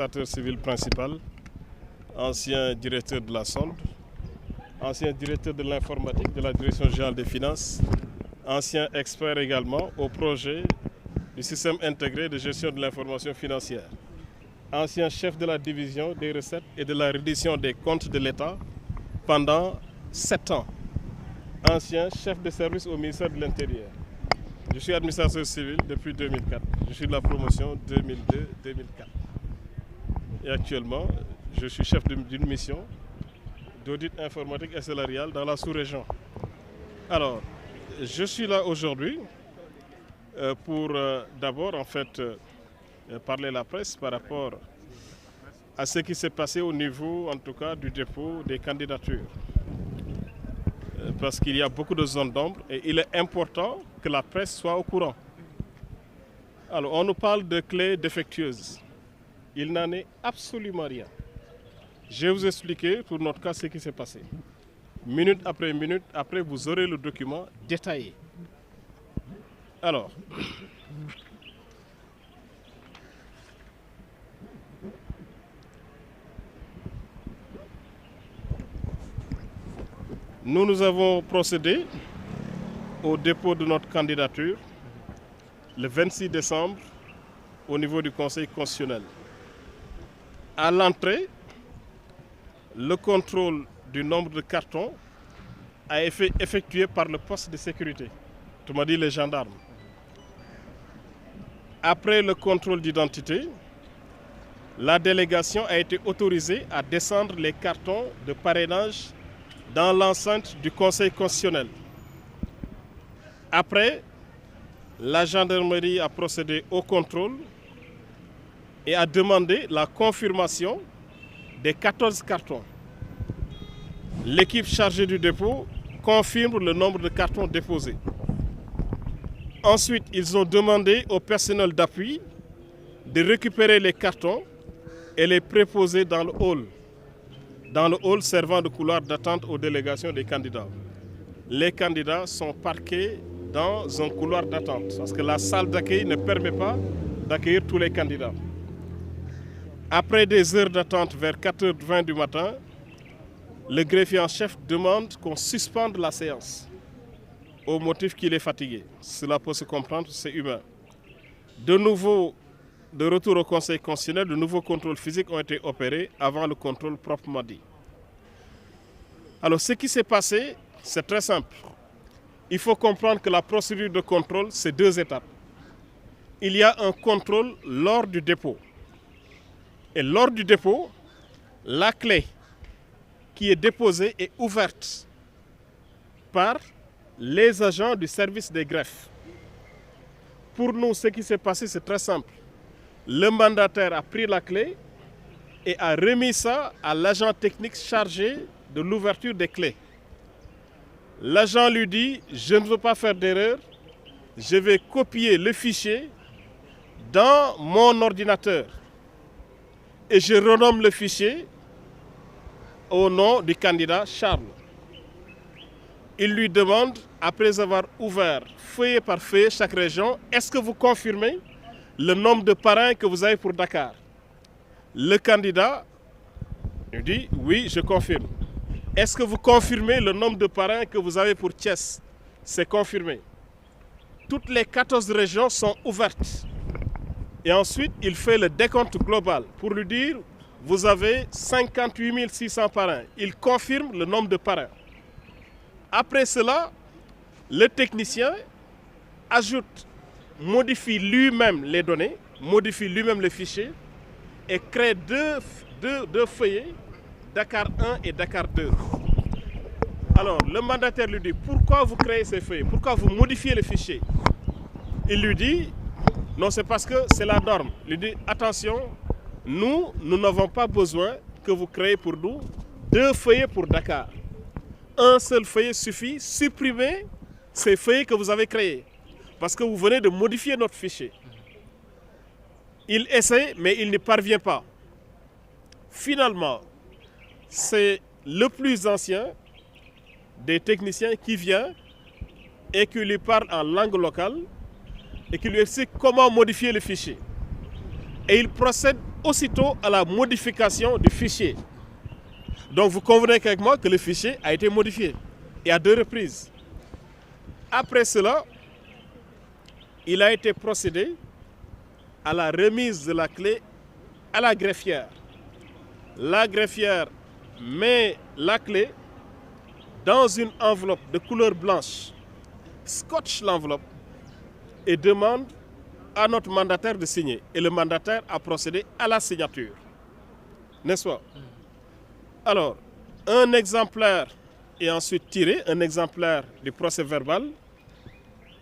Administrateur civil principal, ancien directeur de la sonde, ancien directeur de l'informatique de la Direction générale des finances, ancien expert également au projet du système intégré de gestion de l'information financière, ancien chef de la division des recettes et de la reddition des comptes de l'État pendant 7 ans, ancien chef de service au ministère de l'Intérieur. Je suis administrateur civil depuis 2004. Je suis de la promotion 2002-2004. Et actuellement, je suis chef d'une mission d'audit informatique et salarial dans la sous-région. Alors, je suis là aujourd'hui pour d'abord parler à la presse par rapport à ce qui s'est passé au niveau, en tout cas, du dépôt des candidatures. Parce qu'il y a beaucoup de zones d'ombre et il est important que la presse soit au courant. Alors, on nous parle de clés défectueuses. Il n'en est absolument rien. Je vais vous expliquer pour notre cas ce qui s'est passé. Minute, après vous aurez le document détaillé. Alors, nous avons procédé au dépôt de notre candidature le 26 décembre au niveau du Conseil constitutionnel. À l'entrée, le contrôle du nombre de cartons a été effectué par le poste de sécurité, autrement dit les gendarmes. Après le contrôle d'identité, la délégation a été autorisée à descendre les cartons de parrainage dans l'enceinte du Conseil constitutionnel. Après, la gendarmerie a procédé au contrôle et a demandé la confirmation des 14 cartons. L'équipe chargée du dépôt confirme le nombre de cartons déposés. Ensuite, ils ont demandé au personnel d'appui de récupérer les cartons et les préposer dans le hall servant de couloir d'attente aux délégations des candidats. Les candidats sont parqués dans un couloir d'attente parce que la salle d'accueil ne permet pas d'accueillir tous les candidats. Après des heures d'attente vers 4h20 du matin, le greffier en chef demande qu'on suspende la séance au motif qu'il est fatigué. Cela peut se comprendre, c'est humain. De retour au Conseil constitutionnel, de nouveaux contrôles physiques ont été opérés avant le contrôle proprement dit. Alors, ce qui s'est passé, c'est très simple. Il faut comprendre que la procédure de contrôle, c'est 2 étapes. Il y a un contrôle lors du dépôt. Et lors du dépôt, la clé qui est déposée est ouverte par les agents du service des greffes. Pour nous, ce qui s'est passé, c'est très simple. Le mandataire a pris la clé et a remis ça à l'agent technique chargé de l'ouverture des clés. L'agent lui dit « Je ne veux pas faire d'erreur, je vais copier le fichier dans mon ordinateur. » Et je renomme le fichier au nom du candidat Charles. Il lui demande, après avoir ouvert feuillet par feuillet chaque région, est-ce que vous confirmez le nombre de parrains que vous avez pour Dakar? Le candidat lui dit, oui, je confirme. Est-ce que vous confirmez le nombre de parrains que vous avez pour Thiès? C'est confirmé. Toutes les 14 régions sont ouvertes. Et ensuite, il fait le décompte global pour lui dire, vous avez 58 600 parrains. Il confirme le nombre de parrains. Après cela, le technicien modifie lui-même les données, modifie lui-même le fichier et crée deux feuillets, Dakar 1 et Dakar 2. Alors, le mandataire lui dit, pourquoi vous créez ces feuillets? Pourquoi vous modifiez le fichier? Il lui dit, non, c'est parce que c'est la norme. Il lui dit, attention, nous n'avons pas besoin que vous créez pour nous 2 feuillets pour Dakar. Un seul feuillet suffit, supprimez ces feuillets que vous avez créés. Parce que vous venez de modifier notre fichier. Il essaie, mais il n'y parvient pas. Finalement, c'est le plus ancien des techniciens qui vient et qui lui parle en langue locale et qui lui explique comment modifier le fichier. et il procède aussitôt à la modification du fichier. Donc vous convenez avec moi que le fichier a été modifié, et à 2 reprises. Après cela, il a été procédé à la remise de la clé à la greffière. La greffière met la clé dans une enveloppe de couleur blanche, scotche l'enveloppe et demande à notre mandataire de signer. Et le mandataire a procédé à la signature. N'est-ce pas? Alors, un exemplaire est ensuite tiré, un exemplaire du procès verbal,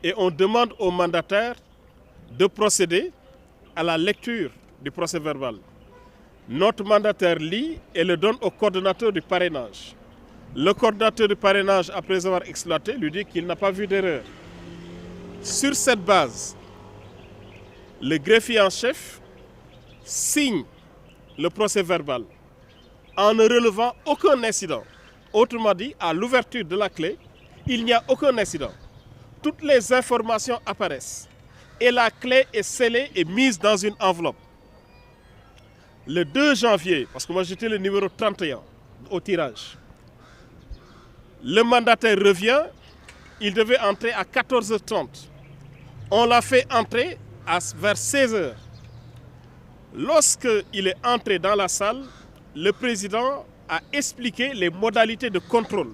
et on demande au mandataire de procéder à la lecture du procès verbal. Notre mandataire lit et le donne au coordonnateur du parrainage. Le coordonnateur du parrainage, après avoir exploité, lui dit qu'il n'a pas vu d'erreur. Sur cette base, le greffier en chef signe le procès verbal en ne relevant aucun incident. Autrement dit, à l'ouverture de la clé, il n'y a aucun incident. Toutes les informations apparaissent et la clé est scellée et mise dans une enveloppe. Le 2 janvier, parce que moi j'étais le numéro 31 au tirage, le mandataire revient, il devait entrer à 14h30. On l'a fait entrer vers 16h. Lorsqu'il est entré dans la salle, le président a expliqué les modalités de contrôle.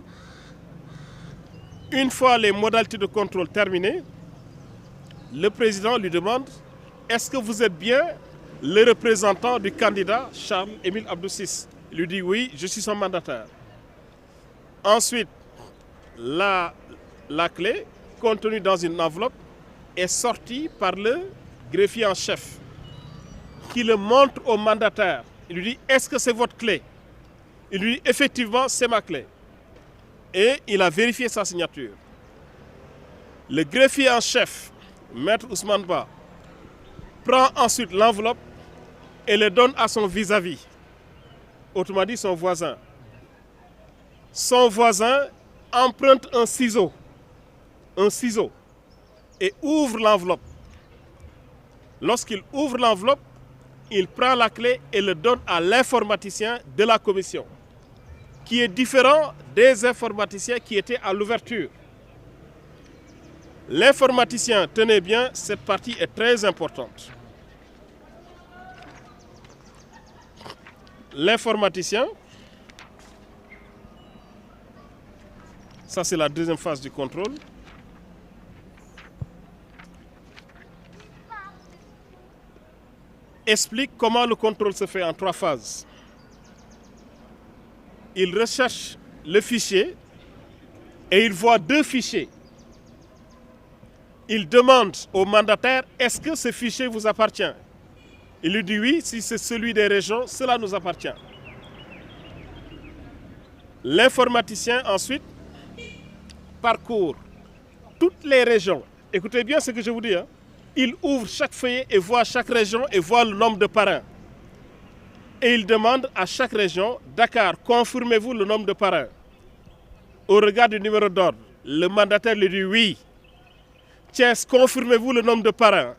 Une fois les modalités de contrôle terminées, le président lui demande « Est-ce que vous êtes bien le représentant du candidat Charles-Émile Abdou Ciss ?» Il lui dit « Oui, je suis son mandataire. » Ensuite, la clé, contenue dans une enveloppe, est sortie par le greffier en chef, qui le montre au mandataire. Il lui dit « Est-ce que c'est votre clé ?» Il lui dit « Effectivement, c'est ma clé. » Et il a vérifié sa signature. Le greffier en chef, Maître Ousmane Ba, prend ensuite l'enveloppe et le donne à son vis-à-vis, autrement dit son voisin. Son voisin emprunte un ciseau, et ouvre l'enveloppe. Lorsqu'il ouvre l'enveloppe, il prend la clé et le donne à l'informaticien de la commission, qui est différent des informaticiens qui étaient à l'ouverture. L'informaticien, tenez bien, cette partie est très importante. L'informaticien, ça c'est la deuxième phase du contrôle. Explique comment le contrôle se fait en 3 phases. Il recherche le fichier et il voit 2 fichiers. Il demande au mandataire, est-ce que ce fichier vous appartient? Il lui dit oui, si c'est celui des régions, cela nous appartient. L'informaticien ensuite parcourt toutes les régions. Écoutez bien ce que je vous dis. Il ouvre chaque feuillet et voit chaque région et voit le nombre de parrains. Et il demande à chaque région, Dakar, confirmez-vous le nombre de parrains? Au regard du numéro d'ordre, le mandataire lui dit oui. Thiès, confirmez-vous le nombre de parrains?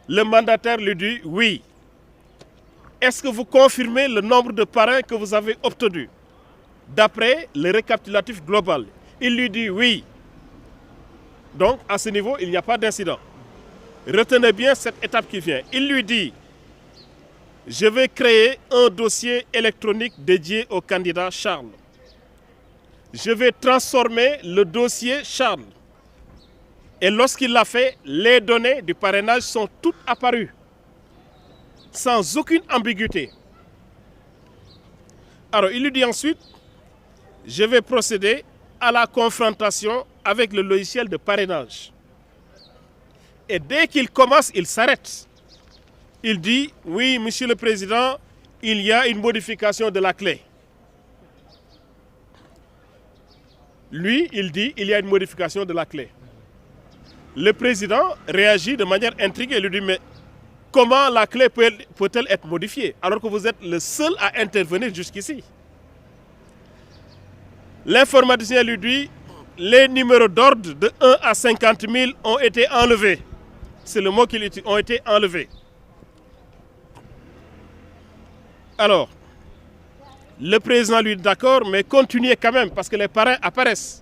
Le mandataire lui dit oui. Est-ce que vous confirmez le nombre de parrains que vous avez obtenus? D'après le récapitulatif global, il lui dit oui. Donc, à ce niveau, il n'y a pas d'incident. Retenez bien cette étape qui vient. Il lui dit, je vais créer un dossier électronique dédié au candidat Charles. Je vais transformer le dossier Charles. Et lorsqu'il l'a fait, les données du parrainage sont toutes apparues, sans aucune ambiguïté. Alors, il lui dit ensuite, je vais procéder à la confrontation avec le logiciel de parrainage. Et dès qu'il commence, il s'arrête. Il dit, oui, Monsieur le Président, il y a une modification de la clé. Lui, il dit, il y a une modification de la clé. Le Président réagit de manière intriguée. Il lui dit, mais comment la clé peut-elle être modifiée alors que vous êtes le seul à intervenir jusqu'ici? L'informaticien lui dit, les numéros d'ordre de 1 à 50 000 ont été enlevés. C'est le mot qu'il utilise, ont été enlevés. Alors, le président lui dit d'accord, mais continuez quand même, parce que les parrains apparaissent.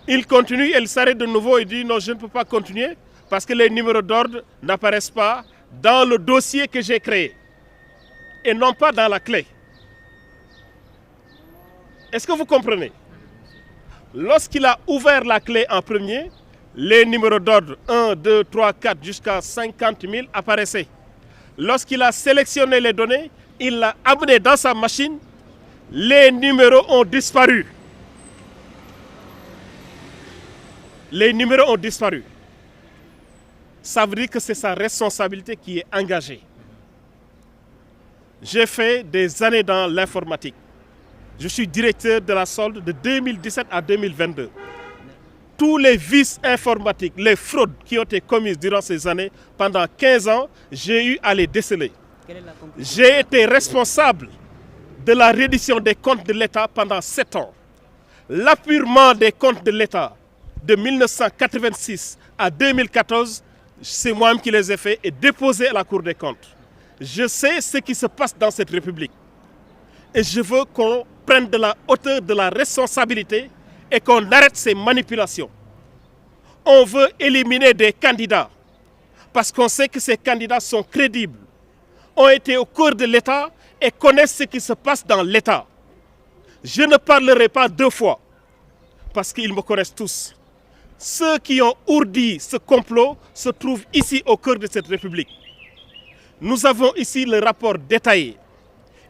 Il continue, il s'arrête de nouveau et dit non, je ne peux pas continuer, parce que les numéros d'ordre n'apparaissent pas dans le dossier que j'ai créé, et non pas dans la clé. Est-ce que vous comprenez? Lorsqu'il a ouvert la clé en premier, les numéros d'ordre 1, 2, 3, 4 jusqu'à 50 000 apparaissaient. Lorsqu'il a sélectionné les données, il l'a amené dans sa machine, les numéros ont disparu. Les numéros ont disparu. Ça veut dire que c'est sa responsabilité qui est engagée. J'ai fait des années dans l'informatique. Je suis directeur de la solde de 2017 à 2022. Tous les vices informatiques, les fraudes qui ont été commises durant ces années, pendant 15 ans, j'ai eu à les déceler. J'ai été responsable de la reddition des comptes de l'État pendant 7 ans. L'appurement des comptes de l'État de 1986 à 2014, c'est moi-même qui les ai faits et déposés à la Cour des comptes. Je sais ce qui se passe dans cette République. Et je veux qu'on prenne de la hauteur, de la responsabilité et qu'on arrête ces manipulations. On veut éliminer des candidats parce qu'on sait que ces candidats sont crédibles, ont été au cœur de l'État et connaissent ce qui se passe dans l'État. Je ne parlerai pas 2 fois parce qu'ils me connaissent tous. Ceux qui ont ourdi ce complot se trouvent ici au cœur de cette République. Nous avons ici le rapport détaillé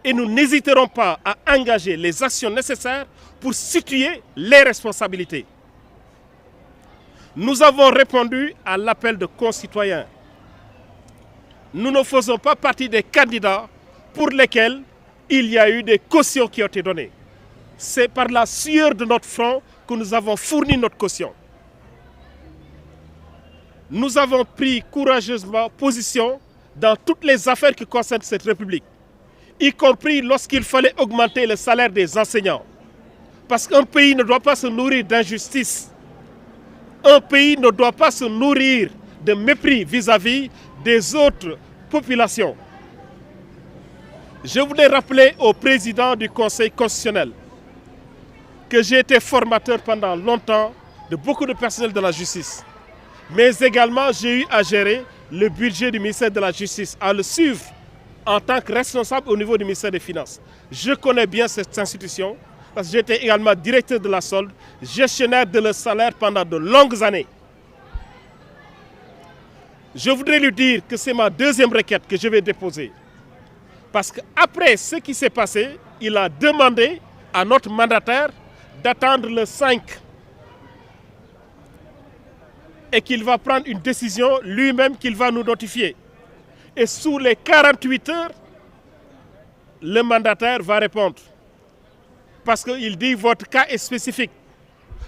et nous n'hésiterons pas à engager les actions nécessaires pour situer les responsabilités. Nous avons répondu à l'appel de concitoyens. Nous ne faisons pas partie des candidats pour lesquels il y a eu des cautions qui ont été données. C'est par la sueur de notre front que nous avons fourni notre caution. Nous avons pris courageusement position dans toutes les affaires qui concernent cette République, y compris lorsqu'il fallait augmenter le salaire des enseignants. Parce qu'un pays ne doit pas se nourrir d'injustice. Un pays ne doit pas se nourrir de mépris vis-à-vis des autres populations. Je voudrais rappeler au président du Conseil constitutionnel que j'ai été formateur pendant longtemps de beaucoup de personnel de la justice. Mais également, j'ai eu à gérer le budget du ministère de la Justice, à le suivre en tant que responsable au niveau du ministère des Finances. Je connais bien cette institution parce que j'étais également directeur de la solde, gestionnaire de leur salaire pendant de longues années. Je voudrais lui dire que c'est ma 2e requête que je vais déposer. Parce qu'après ce qui s'est passé, il a demandé à notre mandataire d'attendre le 5 et qu'il va prendre une décision lui-même qu'il va nous notifier. Et sous les 48 heures, le mandataire va répondre. Parce qu'il dit votre cas est spécifique.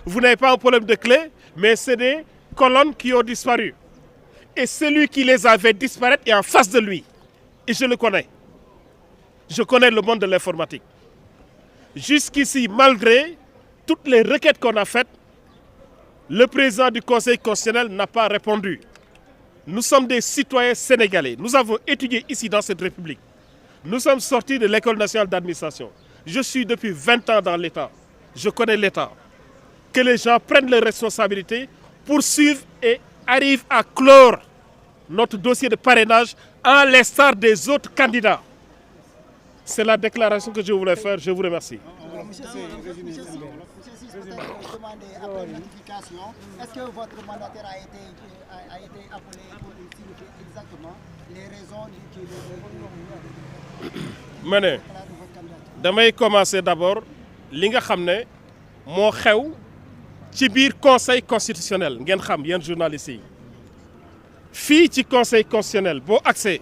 Vous n'avez pas un problème de clé, mais c'est des colonnes qui ont disparu. Et celui qui les avait disparaître est en face de lui. Et je le connais. Je connais le monde de l'informatique. Jusqu'ici, malgré toutes les requêtes qu'on a faites, le président du Conseil constitutionnel n'a pas répondu. Nous sommes des citoyens sénégalais. Nous avons étudié ici dans cette République. Nous sommes sortis de l'École nationale d'administration. Je suis depuis 20 ans dans l'État. Je connais l'État. Que les gens prennent leurs responsabilités, poursuivent et arrivent à clore notre dossier de parrainage à l'instar des autres candidats. C'est la déclaration que je voulais faire. Je vous remercie. Est-ce que votre mandataire a été appelé pour signifier exactement les raisons ma ne damay commencer d'abord li nga xam ne moo xew ci biir conseil constitutionnel ngeen xam yéen journalistes yi fii ci conseil constitutionnel boo accès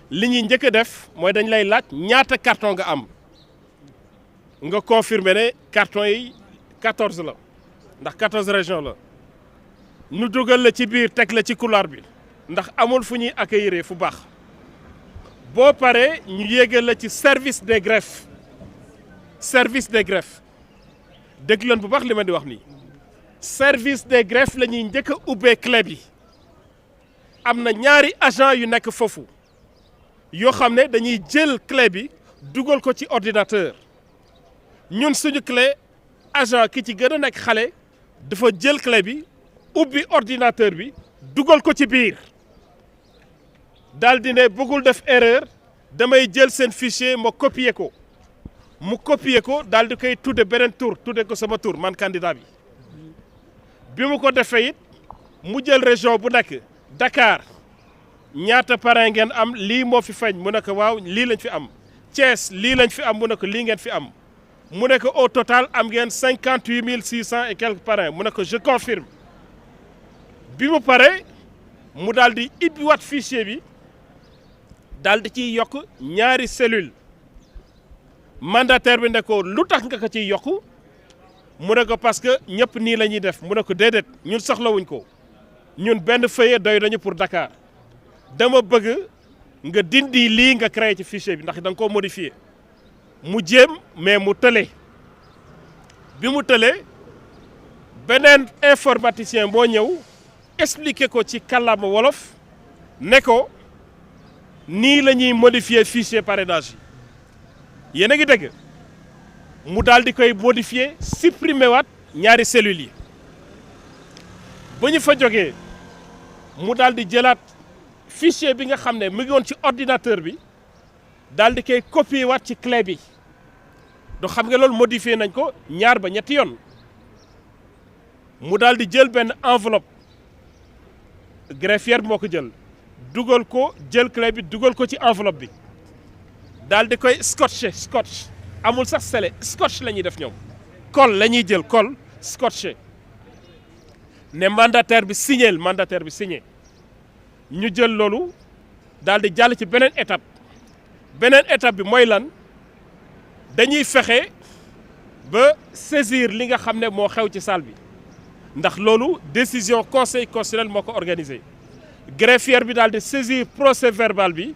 li ñuy njëkk a def mooy dañ lay laaj ñaata carton nga am nga confirmer ne carton yi 14 la ndax 14 régions la ñu dugal la ci biir teg la ci couloir bi ndax amul fu ñuy accueillir fu baax boo paree ñu yéegal la ci service des greffes dégg leen bu baax li ma di wax nii service des greffes la ñuy njëkk a ubbee clé bi am na ñaari agent yu nekk foofu yoo xam ne dañuy jël clé bi dugal ko ci ordinateur ñun suñu clé agent ki ci gën a nekk xale dafa jël clé bi ubbi ordinateur bi dugal ko ci biir daal di ne bëggul def erreur damay jël seen fichier ma copier ko mu copier ko daal di koy tudde beneen tour tudde ko sama tour man candidat bi mu ko defee it mu jël région bu nekk Dakar ñaata parrain ngeen am lii moo fi feeñ mu ne ko waaw lii lañ fi am Thiès lii lañ fi am mu ne ko lii ngeen fi am mu ne ko au total am ngeen 58 600 et quelques parrains mu ne ko je confirme bi mu paree mu daal di ibbiwaat fichier bi daal di ciy yokk ñaari cellule mandataire bi ne ko lu tax nga ko ciy yokk mu ne ko parce que ñëpp nii la ñuy def mu ne ko déedéet ñun soxlawuñ ko ñun benn feuillet doy nañu pour Dakar dama bëgg nga dindi lii nga créé ci fichier bi ndax da nga koo modifié mu jéem mais mu tële bi mu tëlee beneen informaticien moo ñëw expliqué ko ci kàllaama wolof ne ko nii la ñuy modifier fichier parrainage yi yéen a ngi dégg mu daal di koy modifier supprimer waat ñaari cellules yi ba ñu fa jógee mu daal di jëlaat fichier bi nga xam ne mu ngi woon ci ordinateur bi daal di koy copier waat ci clé bi do xam nga loolu modifier nañ ko ñaar ba ñetti yoon mu daal di jël benn enveloppe greffier bi moo ko jël dugal ko jël clé bi dugal ko ci enveloppe bi daal di koy scotch amul sax scellé scotch la ñuy def ñoom colle la ñuy jël colle scotché ne mandataire bi signé ñu jël loolu daal di jàll ci beneen étape bi mooy lan dañuy fexe ba saisir li nga xam ne moo xew ci salle bi ndax loolu décision conseil constitutionnel moo ko organisé greffier bi daal di saisir procès verbal bi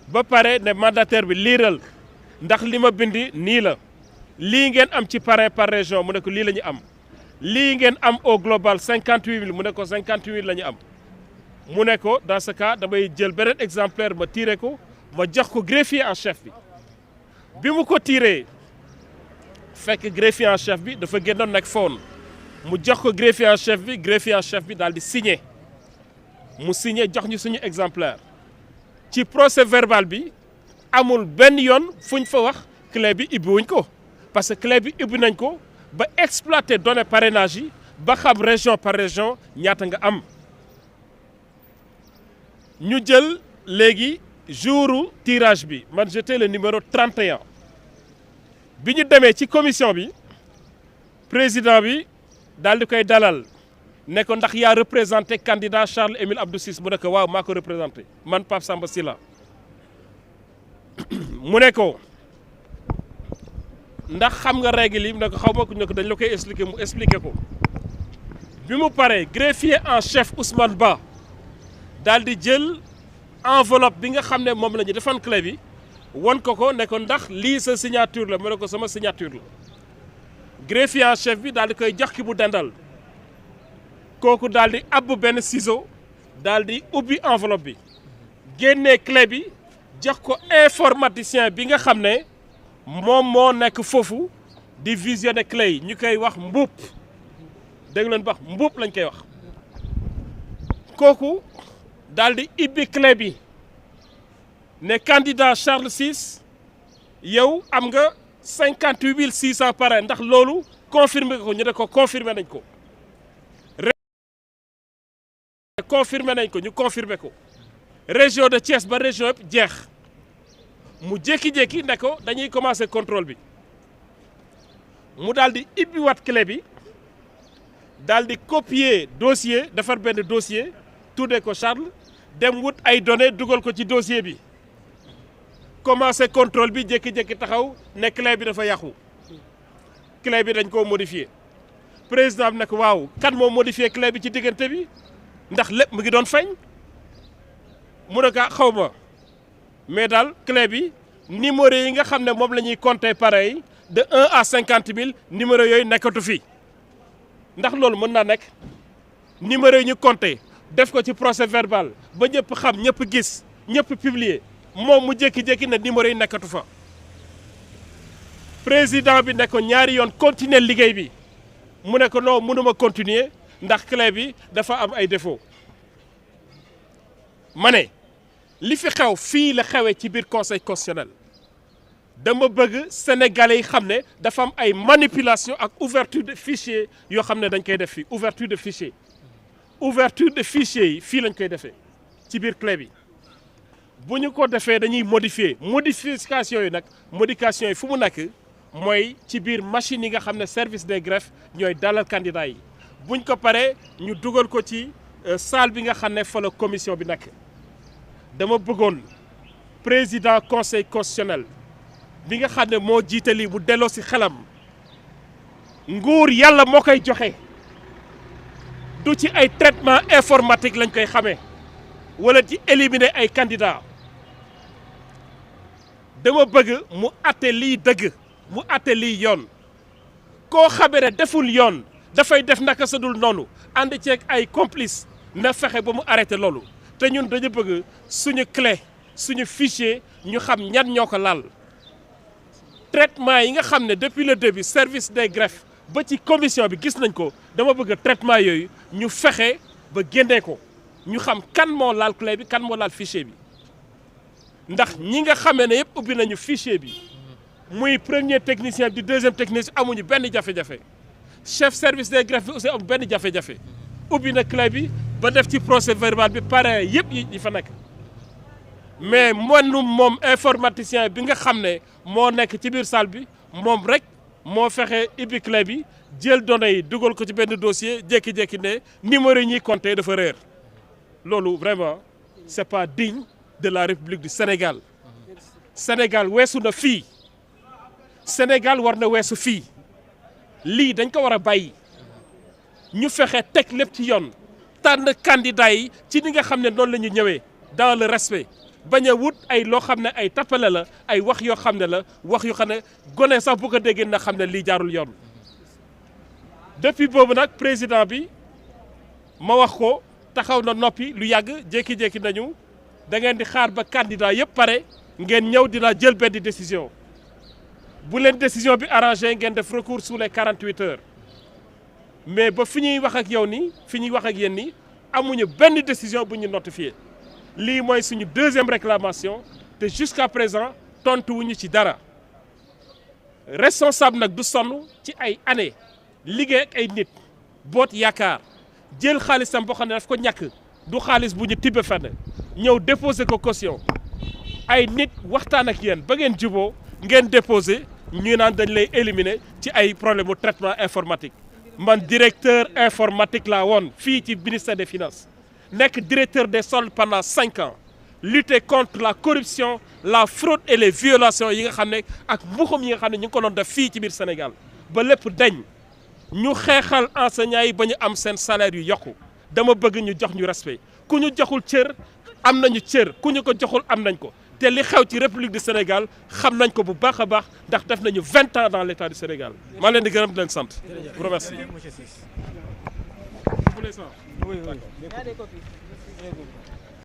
ba pare ne mandataire bi liiral ndax li ma bindi nii la lii ngeen am ci parrain par région mu ne ko lii la ñu am lii ngeen am au global 58 000 mu ne ko 58 000 la ñu am mu ne ko dans ce cas damay jël beneen exemplaire ma tiré ko ma jox ko greffier en chef bi mu ko tiré fekk greffier en chef bi dafa génnoon nag foon mu jox ko greffier en chef bi daal di signé mu signé jox ñu suñu exemplaire ci procès verbal bi amul benn yoon fu ñu fa wax clé bi ibbi wuñ ko parce que clé bi ibbi nañ ko ba exploiter données parrainage yi ba xam région par région ñaata nga am ñu jël léegi jouru tirage bi man j'étais le numéro 31 bi ñu demee ci commission bi président bi daal di koy dalal ne ko ndax yaa représenté candidat Charles Émile Abdou Ciss mu ne ko waaw maa ko représenté man Pape Samba Sylla mu ne ko ndax xam nga règle yi mu ne ko xaw ma ko ne ko dañ la koy expliqué mu expliqué ko bi mu paree greffier en chef Ousmane Ba daal di jël enveloppe bi nga xam ne moom la ñu defan clé bi won ko ne ko ndax lii sa signature la mu ne ko sama signature la greffier en chef bi daal di koy jox ki bu dendal kooku daal di abb benn ciseau daal di ubbi enveloppe bi génnee clé bi jox ko informaticien bi nga xam ne moom moo nekk foofu di visionner clé yi ñu koy wax mbuup dégg leen bax mbuup lañ koy wax kooku daal di ibbi clé bi ne candidat Charles Ciss yow am nga 58 600 parrain ndax loolu confirmé ko ñu ne ko confirmé nañ ko ñu confirmé ko région de Thiès ba région yëpp jeex mu jékki-jékki ne ko dañuy commencer contrôle bi mu daal di ibbiwaat clé bi daal di copier dossier defar benn dossier tuddee ko Charles dem wut ay données dugal ko ci dossier bi commencer contrôle bi jékki-jékki taxaw ne clé bi dafa yàqu clé bi dañ koo modifier président bi ne ko waaw kan moo modifier clé bi ci diggante bi ndax lépp mu ngi doon feeñ mu ne ko xaw ma mais daal clé bi numéro yi nga xam ne moom la ñuy compter pareil de 1 à 50 000 numéro yooyu nekkatu fi ndax loolu mën naa nekk numéro yi ñu compter def ko ci procès verbal ba ñëpp xam ñëpp gis ñëpp publier moom mu jékki-jékki ne numéro yi nekkatu fa président bi ne ko ñaari yoon continuer liggéey bi mu ne ko non mënuma continuer ndax clé bi dafa am ay défaut ma ne li fi xew fii la xewee ci biir conseil constitutionnel dama bëgg sénégalais yi xam ne dafa am ay manipulation ak ouverture de fichier yoo xam ne dañ koy def fii ouverture de fichier yi fii lañ koy defee ci biir clé bi bu ñu ko defee dañuy modification yi nag modification yi fu mu nekk mooy ci biir machine yi nga xam ne service des greffes ñooy dalal candidat yi buñ ko paree ñu dugal ko ci salle bi nga xam ne fa la commission bi nekk dama bëggoon président conseil constitutionnel bi nga xam ne moo jiite lii bu delloo si xelam nguur yàlla moo koy joxe du ci ay traitement informatique lañ koy xamee wala ci éliminer ay candidats dama bëgg mu àtte lii dëgg mu àtte lii yoon koo xamee ne deful yoon dafay def naka sa dul noonu ànd ceeg ay complice na fexe ba mu arrêté loolu te ñun dañu bëgg suñu clé suñu fichier ñu xam ñan ñoo ko laal traitement yi nga xam ne depuis le début service des greffes ba ci commission bi gis nañ ko dama bëgg traitement yooyu ñu fexe ba génnee ko ñu xam kan moo laal clé bi kan moo laal fichier bi ndax ñi nga xamee ne yëpp ubbi nañu fichier bi muy premier technicien di deuxième technicien amuñu benn jafe-jafe chef service des greffes bi aussi amu benn jafe-jafe ubbi na clé bi ba def ci procès verbal bi pare yëpp yi fa nekk mais moom informaticien bi nga xam ne moo nekk ci biir salle bi moom rek moo fexe ibbi clé bi jël données yi dugal ko ci benn dossier jékki-jékki ne numéro yi ñuy compté dafa réer loolu vraiment c'est pas digne de la République du Sénégal Sénégal weesu na fii Sénégal war na weesu fii lii dañ ko war a bàyyi ñu fexe teg lépp ci yoon tànn candidat yi ci ni nga xam ne noonu la ñu ñëwee dans le respect bañ a wut ay loo xam ne ay tappale la ay wax yoo xam ne la wax yoo xam ne gone sax bu ko déggee na xam ne lii jaarul yoon depuis boobu nag président bi ma wax ko taxaw na noppi lu yàgg jékki-jékki nañu da ngeen di xaar ba candidat yëpp pare ngeen ñëw dina jël benn décision bu leen décision bi arrangé ngeen def recours sous les 48 heures mais ba fi ñuy wax ak yow nii fi ñuy wax ak yéen nii amuñu benn décision bu ñu notifié lii mooy suñu deuxième réclamation te jusqu'à présent tontu wuñu ci dara responsable nag du sonn ci ay années liggéey ak ay nit boot yaakaar jël xaalisam boo xam ne daf ko ñàkk du xaalis bu ñu tibbe fenn ñëw déposer ko caution ay nit waxtaan ak yéen ba ngeen juboo ngeen déposer ñu naan dañ lay éliminer ci ay problème mu traitement informatique man directeur informatique laa woon fii ci ministère des finances nekk directeur des soldes pendant 5 ans lutter contre la corruption la fraude et les violations yi nga xam ne ak mbuxum yi nga xam ne ñu ngi ko doon def fii ci biir Sénégal ba lépp dañ ñu xeexal enseignants yi ba ñu am seen salaire yu yokku dama bëgg ñu jox ñu respect ku ñu joxul cër am nañu cër ku ñu ko joxul am nañ ko te li xew ci République du Sénégal xam nañ ko bu baax a baax ndax def nañu 20 ans dans l'État du Sénégal maa leen di gërëm di leen sant. Je vous remercie. Vous voulez ça? Oui, oui.